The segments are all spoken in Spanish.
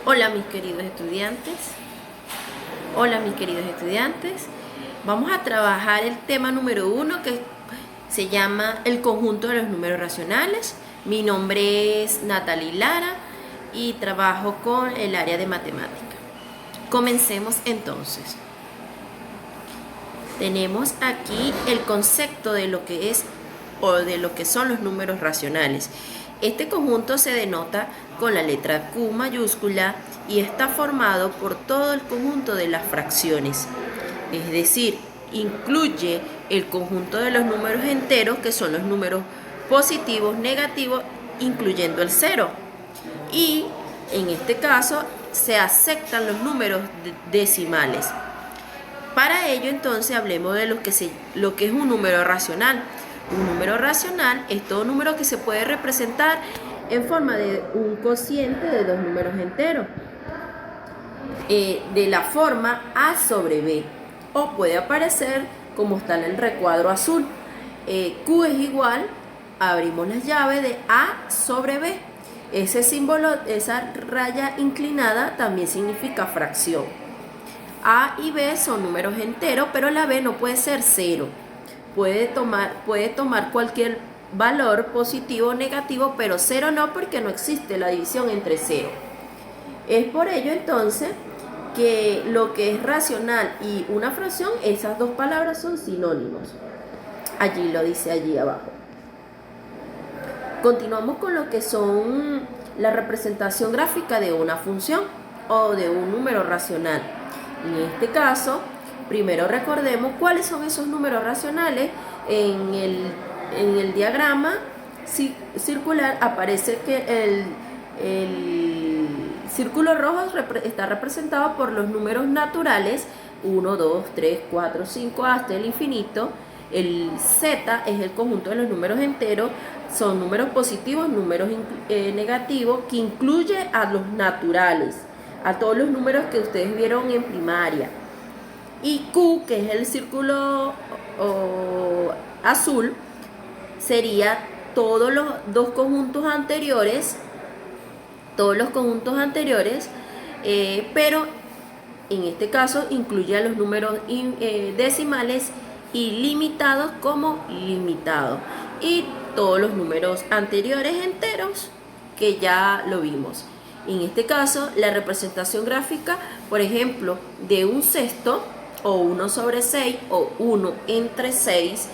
Hola mis queridos estudiantes, hola mis queridos estudiantes. Vamos a trabajar el tema número 1 que se llama el conjunto de los números racionales. Mi nombre es Natalie Lara y trabajo con el área de matemática. Comencemos entonces. Tenemos aquí el concepto de lo que es o de lo que son los números racionales. Este conjunto se denota con la letra Q mayúscula y está formado por todo el conjunto de las fracciones. Es decir, incluye el conjunto de los números enteros, que son los números positivos, negativos, incluyendo el cero. Y en este caso se aceptan los números decimales. Para ello, entonces, hablemos de lo que es un número racional. Un número racional es todo número que se puede representar en forma de un cociente de dos números enteros, de la forma A sobre B, o puede aparecer como está en el recuadro azul. Q es igual, abrimos las llaves de A sobre B. Ese símbolo, esa raya inclinada, también significa fracción. A y B son números enteros, pero la B no puede ser cero. Puede tomar cualquier valor positivo o negativo, pero cero no, porque no existe la división entre cero. Es por ello entonces que lo que es racional y una fracción, esas dos palabras son sinónimos. Allí lo dice allí abajo. Continuamos con lo que son la representación gráfica de una función o de un número racional. En este caso, primero recordemos cuáles son esos números racionales. En el diagrama circular aparece que el círculo rojo está representado por los números naturales, 1, 2, 3, 4, 5, hasta el infinito. El Z es el conjunto de los números enteros, son números positivos, números negativos, que incluye a los naturales, a todos los números que ustedes vieron en primaria. Y Q, que es el círculo azul, sería todos los conjuntos anteriores, pero en este caso incluye a los números decimales ilimitados como limitados, y todos los números anteriores enteros, que ya lo vimos. En este caso, la representación gráfica, por ejemplo, de un sexto, o 1 sobre 6, o 1 entre 6,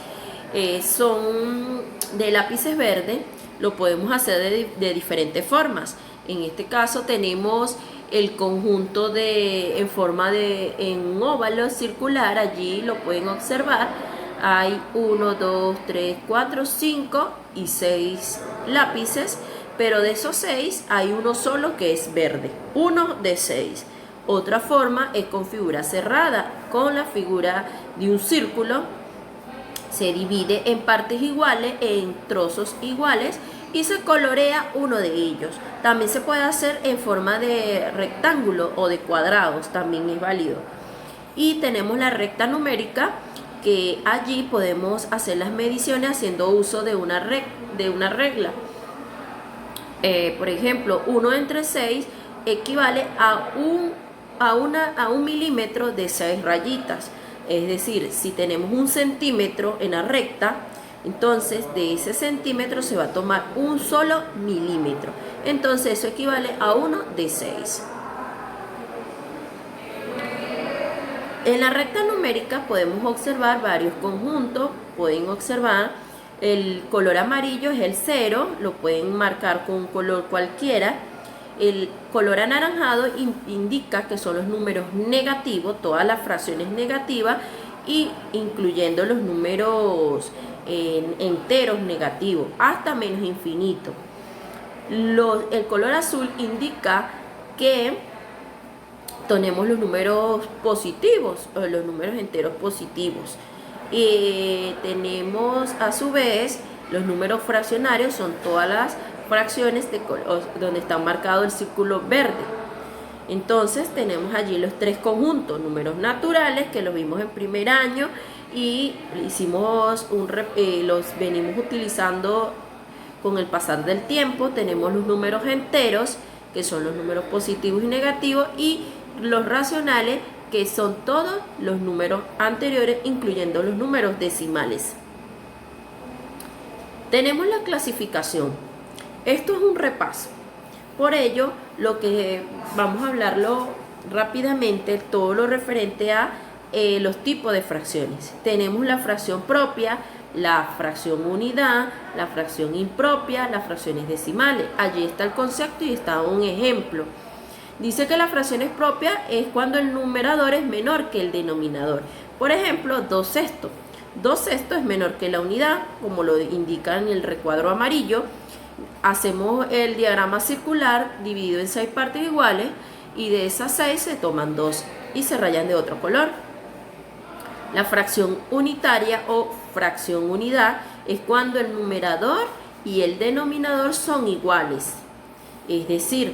son de lápices verdes. Lo podemos hacer de diferentes formas. En este caso tenemos el conjunto en forma en un óvalo circular. Allí lo pueden observar. Hay 1, 2, 3, 4, 5 y 6 lápices, pero de esos 6 hay uno solo que es verde, 1 de 6. Otra forma es con figura cerrada. Con la figura de un círculo se divide en partes iguales, en trozos iguales, y se colorea uno de ellos. También se puede hacer en forma de rectángulo o de cuadrados, también es válido. Y tenemos la recta numérica, que allí podemos hacer las mediciones haciendo uso de una regla. Por ejemplo, 1 entre 6 equivale a un milímetro de 6 rayitas. Es decir, si tenemos 1 centímetro en la recta, entonces de ese centímetro se va a tomar un solo milímetro. Entonces eso equivale a 1 de 6. En la recta numérica podemos observar varios conjuntos. Pueden observar el color amarillo es el 0, lo pueden marcar con un color cualquiera. El color anaranjado indica que son los números negativos, todas las fracciones negativas, y incluyendo los números enteros negativos, hasta menos infinito. El color azul indica que tenemos los números positivos, o los números enteros positivos. Y tenemos a su vez los números fraccionarios, son todas las fracciones donde está marcado el círculo verde. Entonces tenemos allí los tres conjuntos: números naturales, que los vimos en primer año y los venimos utilizando con el pasar del tiempo. Tenemos los números enteros, que son los números positivos y negativos, y los racionales, que son todos los números anteriores, incluyendo los números decimales. Tenemos la clasificación. Esto es un repaso. Por ello, lo que vamos a hablarlo rápidamente, todo lo referente a los tipos de fracciones. Tenemos la fracción propia, la fracción unidad, la fracción impropia, las fracciones decimales. Allí está el concepto y está un ejemplo. Dice que la fracción propia es cuando el numerador es menor que el denominador. Por ejemplo, 2/6. 2/6 es menor que la unidad, como lo indica en el recuadro amarillo. Hacemos el diagrama circular dividido en 6 partes iguales y de esas 6 se toman 2 y se rayan de otro color. La fracción unitaria o fracción unidad es cuando el numerador y el denominador son iguales. Es decir,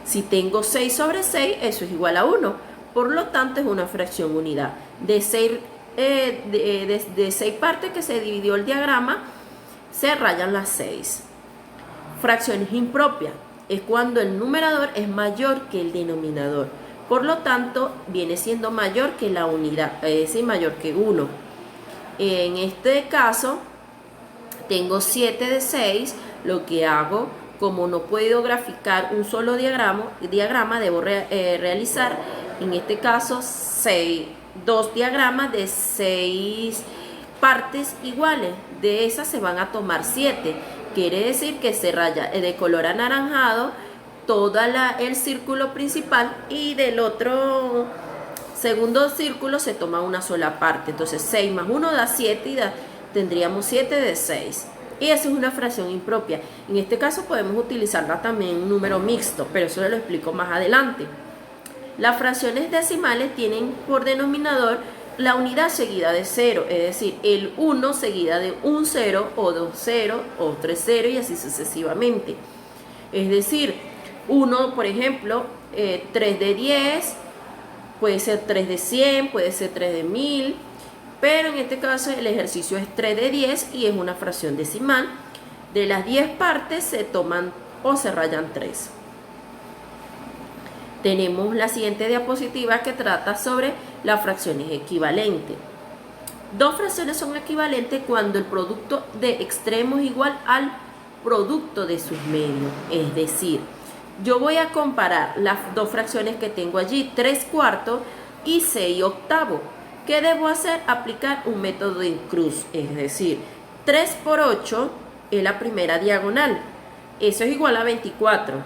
si tengo 6/6, eso es igual a 1. Por lo tanto, es una fracción unidad. De 6 partes que se dividió el diagrama, se rayan las 6. Fracciones impropias es cuando el numerador es mayor que el denominador. Por lo tanto, viene siendo mayor que la unidad, es decir, mayor que 1. En este caso, tengo 7/6. Lo que hago, como no puedo graficar un solo diagrama, debo realizar, en este caso, 2 diagramas de 6 partes iguales. De esas se van a tomar 7. Quiere decir que se raya de color anaranjado todo el círculo principal y del otro segundo círculo se toma una sola parte. Entonces 6 más 1 da 7 y tendríamos 7/6. Y esa es una fracción impropia. En este caso podemos utilizarla también en un número mixto, pero eso lo explico más adelante. Las fracciones decimales tienen por denominador la unidad seguida de 0, es decir, el 1 seguida de un 0 o 2 0 o 3 0 y así sucesivamente. Es decir, 1, por ejemplo, 3 de 10, puede ser 3 de 100, puede ser 3 de 1000, pero en este caso el ejercicio es 3 de 10 y es una fracción decimal. De las 10 partes se toman o se rayan 3. Tenemos la siguiente diapositiva que trata sobre las fracciones equivalentes. 2 fracciones son equivalentes cuando el producto de extremos es igual al producto de sus medios. Es decir, yo voy a comparar las 2 fracciones que tengo allí, 3/4 y 6/8. ¿Qué debo hacer? Aplicar un método de cruz. Es decir, 3 por 8 es la primera diagonal. Eso es igual a 24.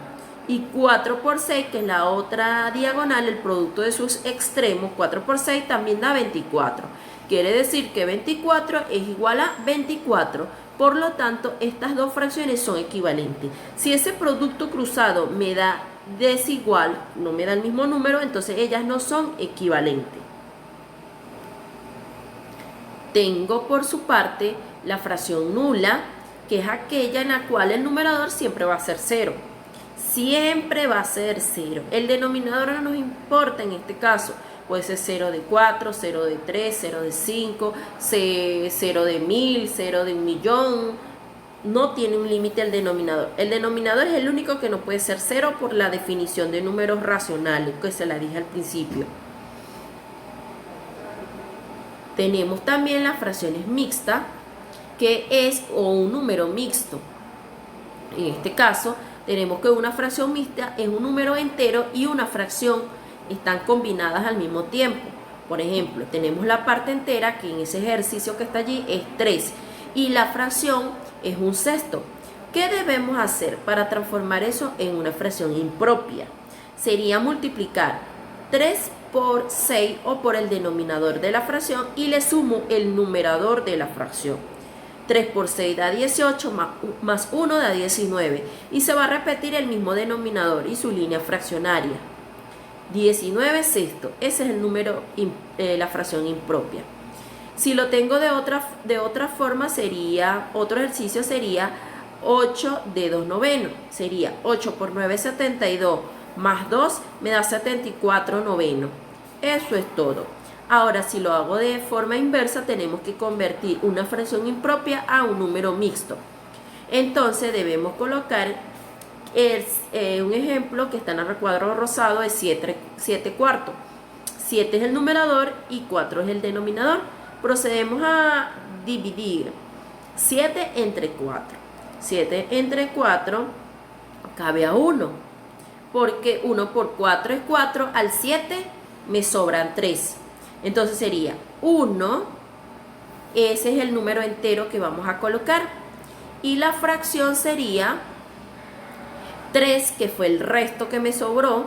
Y 4 por 6, que es la otra diagonal, el producto de sus extremos, 4 por 6 también da 24. Quiere decir que 24 es igual a 24. Por lo tanto, estas 2 fracciones son equivalentes. Si ese producto cruzado me da desigual, no me da el mismo número, entonces ellas no son equivalentes. Tengo por su parte la fracción nula, que es aquella en la cual el numerador siempre va a ser 0. Siempre va a ser 0. El denominador no nos importa en este caso. Puede ser 0 de 4, 0 de 3, 0 de 5, 0 de 1000, 0 de 1.000.000. No tiene un límite el denominador. El denominador es el único que no puede ser 0 por la definición de números racionales, que se la dije al principio. Tenemos también las fracciones mixtas, que es un número mixto. En este caso, tenemos que una fracción mixta es un número entero y una fracción están combinadas al mismo tiempo. Por ejemplo, tenemos la parte entera, que en ese ejercicio que está allí es 3, y la fracción es 1/6. ¿Qué debemos hacer para transformar eso en una fracción impropia? Sería multiplicar 3 por 6 o por el denominador de la fracción y le sumo el numerador de la fracción. 3 por 6 da 18, más 1 da 19. Y se va a repetir el mismo denominador y su línea fraccionaria. 19/6. Ese es el número, la fracción impropia. Si lo tengo de otra forma, otro ejercicio sería 8 de 2/9. Sería 8 por 9, 72. Más 2 me da 74/9. Eso es todo. Ahora, si lo hago de forma inversa, tenemos que convertir una fracción impropia a un número mixto. Entonces debemos colocar Un ejemplo que está en el recuadro rosado es 7 cuartos. 7 es el numerador y 4 es el denominador. Procedemos a dividir 7 entre 4. 7 entre 4 cabe a 1, porque 1 por 4 es 4, al 7 me sobran 3. Entonces sería 1, ese es el número entero que vamos a colocar. Y la fracción sería 3, que fue el resto que me sobró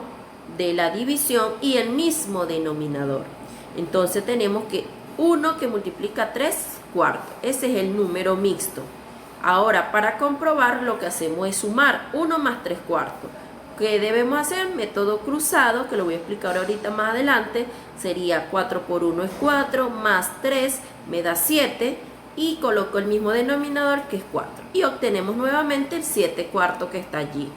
de la división, y el mismo denominador. Entonces tenemos que 1 que multiplica 3 cuartos. Ese es el número mixto. Ahora, para comprobar, lo que hacemos es sumar 1 más 3 cuartos. ¿Qué debemos hacer? Método cruzado, que lo voy a explicar ahorita más adelante. Sería 4 por 1 es 4, más 3 me da 7, y coloco el mismo denominador, que es 4. Y obtenemos nuevamente el 7 cuartos que está allí.